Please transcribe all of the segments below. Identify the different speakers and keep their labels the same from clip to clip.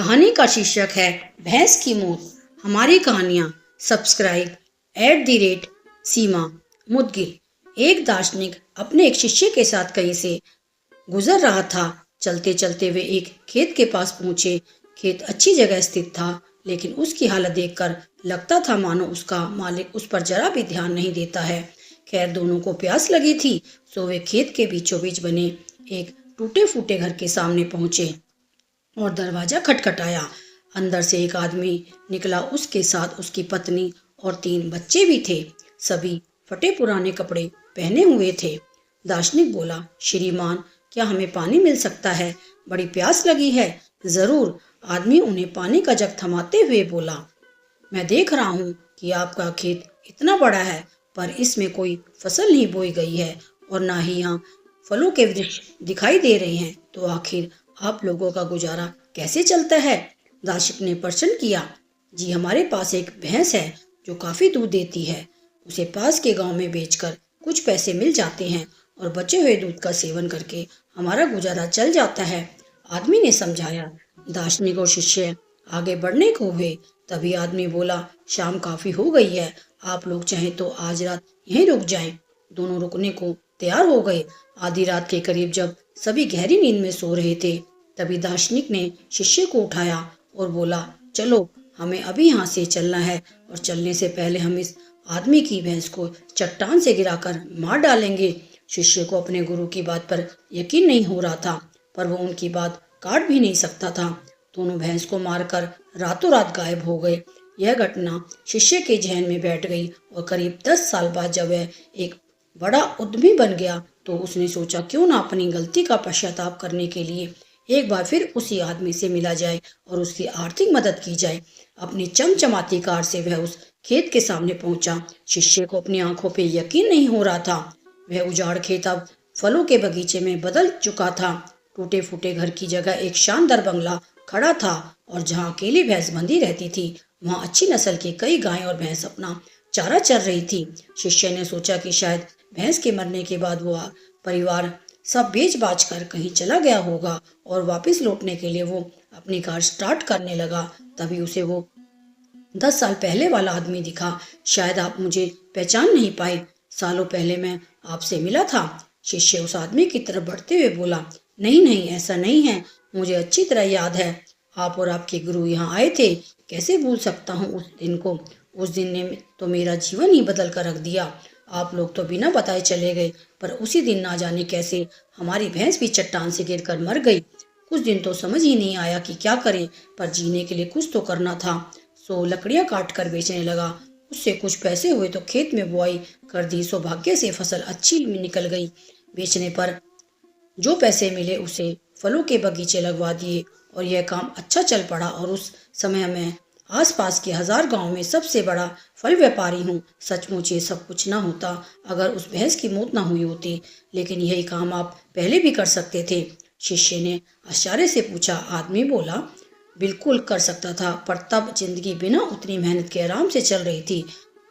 Speaker 1: कहानी का शीर्षक है भैंस की मौत। हमारी कहानियाँ सब्सक्राइब @सीमा मुदगिल। एक दार्शनिक अपने एक शिष्य के साथ कहीं से गुजर रहा था। चलते चलते वे एक खेत के पास पहुंचे। खेत अच्छी जगह स्थित था, लेकिन उसकी हालत देखकर लगता था मानो उसका मालिक उस पर जरा भी ध्यान नहीं देता है। खैर, दोनों को प्यास लगी थी, सो वे खेत के बीचों बीच बने एक टूटे फूटे घर के सामने पहुंचे और दरवाजा खटखटाया। अंदर से एक आदमी निकला। उसके साथ उसकी पत्नी और 3 बच्चे भी थे। सभी फटे पुराने कपड़े पहने हुए थे। दार्शनिक बोला, श्रीमान, क्या हमें पानी मिल सकता है? बड़ी प्यास लगी है। जरूर, आदमी उन्हें पानी का जग थमाते हुए बोला। मैं देख रहा हूँ कि आपका खेत इतना बड़ा है, पर इसमें कोई फसल नहीं बोई गई है और ना ही यहाँ फलों के वृक्ष दिखाई दे रहे हैं, तो आखिर आप लोगों का गुजारा कैसे चलता है? दार्शनिक ने प्रश्न किया। जी, हमारे पास एक भैंस है जो काफी दूध देती है। उसे पास के गांव में बेचकर कुछ पैसे मिल जाते हैं और बचे हुए दूध का सेवन करके हमारा गुजारा चल जाता है, आदमी ने समझाया। दार्शनिक और शिष्य आगे बढ़ने को हुए। तभी आदमी बोला, शाम काफी हो गई है, आप लोग चाहें तो आज रात यहीं रुक जाएं। दोनों रुकने को तैयार हो गए। आधी रात के करीब जब सभी गहरी नींद में सो रहे थे, तभी दार्शनिक ने शिष्य को उठाया और बोला, चलो, हमें अभी यहाँ से चलना है और चलने से पहले हम इस आदमी की भैंस को चट्टान से गिराकर मार डालेंगे। शिष्य को अपने गुरु की बात पर यकीन नहीं हो रहा था, पर वो उनकी बात काट भी नहीं सकता था। दोनों भैंस को मारकर रातों रात गायब हो गए। यह घटना शिष्य के जहन में बैठ गई और करीब 10 साल बाद जब वह एक बड़ा उद्यमी बन गया, तो उसने सोचा, क्यों ना अपनी गलती का पश्चाताप करने के लिए एक बार फिर उसी आदमी से मिला जाए और उसकी आर्थिक मदद की जाए। अपनी चमचमाती कार से वह उस खेत के सामने पहुंचा। शिष्य को अपनी आंखों पे यकीन नहीं हो रहा था। वह उजाड़ खेत अब फलों के बगीचे में बदल चुका था। टूटे फूटे घर की जगह एक शानदार बंगला खड़ा था और जहाँ अकेली भैंस बंधी रहती थी, वहाँ अच्छी नस्ल की कई गायें और भैंस अपना चारा चर रही थी। शिष्य ने सोचा कि शायद भैंस के मरने के बाद वो परिवार सब बेच बाच कर कहीं चला गया होगा और वापस लौटने के लिए वो अपनी कार स्टार्ट करने लगा। तभी उसे वो 10 साल पहले वाला आदमी दिखा। शायद आप मुझे पहचान नहीं पाए, सालों पहले मैं आपसे मिला था। शिष्य उस आदमी की तरफ बढ़ते हुए बोला, नहीं नहीं, ऐसा नहीं है, मुझे अच्छी तरह याद है, आप और आपके गुरु यहाँ आए थे। कैसे भूल सकता हूँ उस दिन को? उस दिन ने तो मेरा जीवन ही बदल कर रख दिया। आप लोग तो बिना बताए चले गए, पर उसी दिन ना जाने कैसे हमारी भैंस भी चट्टान से गिरकर मर गई। कुछ दिन तो समझ ही नहीं आया कि क्या करें, पर जीने के लिए कुछ तो करना था, सो लकड़ियां काट कर बेचने लगा। उससे कुछ पैसे हुए तो खेत में बुआई कर दी। सौभाग्य से फसल अच्छी निकल गई। बेचने पर जो पैसे मिले उसे फलों के बगीचे लगवा दिए और यह काम अच्छा चल पड़ा। और उस समय मैं आसपास के 1000 गांव में सबसे बड़ा फल व्यापारी हूँ। सचमुच ये सब कुछ ना होता अगर उस भैंस की मौत ना हुई होती, लेकिन यही काम आप पहले भी कर सकते थे। शिष्य ने आश्चर्य से पूछा। आदमी बोला, बिल्कुल कर सकता था, पर तब जिंदगी बिना उतनी मेहनत के आराम से चल रही थी।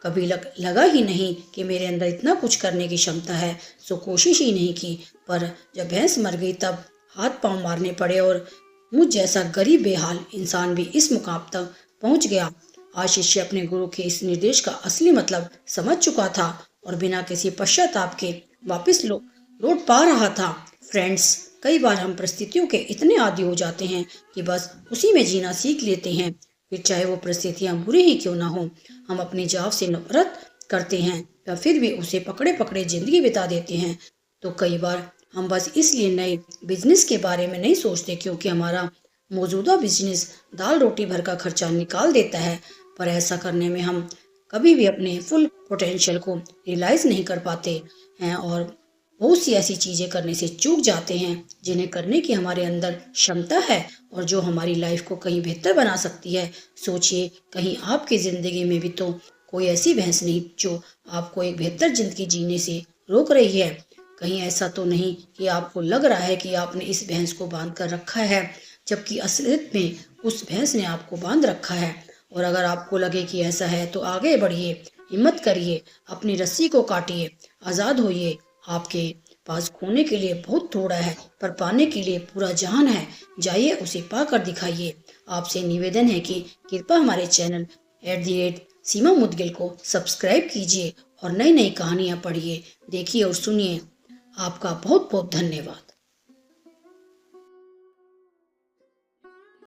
Speaker 1: कभी लगा ही नहीं कि मेरे अंदर इतना कुछ करने की क्षमता है, सो कोशिश ही नहीं की। पर जब भैंस मर गई तब हाथ पांव मारने पड़े और मुझ जैसा गरीब बेहाल इंसान भी इस मुकाम तक पहुंच गया। आज शिष्य अपने गुरु के इस निर्देश का असली मतलब समझ चुका था और बिना किसी पश्चाताप के वापस लौट पा रहा था। फ्रेंड्स, कई बार हम परिस्थितियों के इतने आदी हो जाते हैं कि बस उसी में जीना सीख लेते हैं, फिर चाहे वो परिस्थितियां बुरी ही क्यों ना हो। हम अपनी जान से नफरत करते हैं या फिर भी उसे पकड़े पकड़े जिंदगी बिता देते हैं। तो कई बार हम बस इसलिए नए बिजनेस के बारे में नहीं सोचते क्योंकि हमारा मौजूदा बिजनेस दाल रोटी भर का खर्चा निकाल देता है, पर ऐसा करने में हम कभी भी अपने फुल पोटेंशियल को रियलाइज नहीं कर पाते हैं और बहुत सी ऐसी चीजें करने से चूक जाते हैं जिन्हें करने की हमारे अंदर क्षमता है और जो हमारी लाइफ को कहीं बेहतर बना सकती है। सोचिए, कहीं आपकी जिंदगी में भी तो कोई ऐसी भैंस नहीं जो आपको एक बेहतर जिंदगी जीने से रोक रही है। कहीं ऐसा तो नहीं कि आपको लग रहा है कि आपने इस भैंस को बांध कर रखा है, जबकि असलियत में उस भैंस ने आपको बांध रखा है। और अगर आपको लगे कि ऐसा है तो आगे बढ़िए, हिम्मत करिए, अपनी रस्सी को काटिए, आज़ाद होइए। आपके पास खोने के लिए बहुत थोड़ा है, पर पाने के लिए पूरा जहान है। जाइए, उसे पाकर दिखाइए। आपसे निवेदन है कि कृपया हमारे चैनल @सीमा मुदगिल को सब्सक्राइब कीजिए और नई नई कहानियाँ पढ़िए, देखिए और सुनिए। आपका बहुत बहुत धन्यवाद।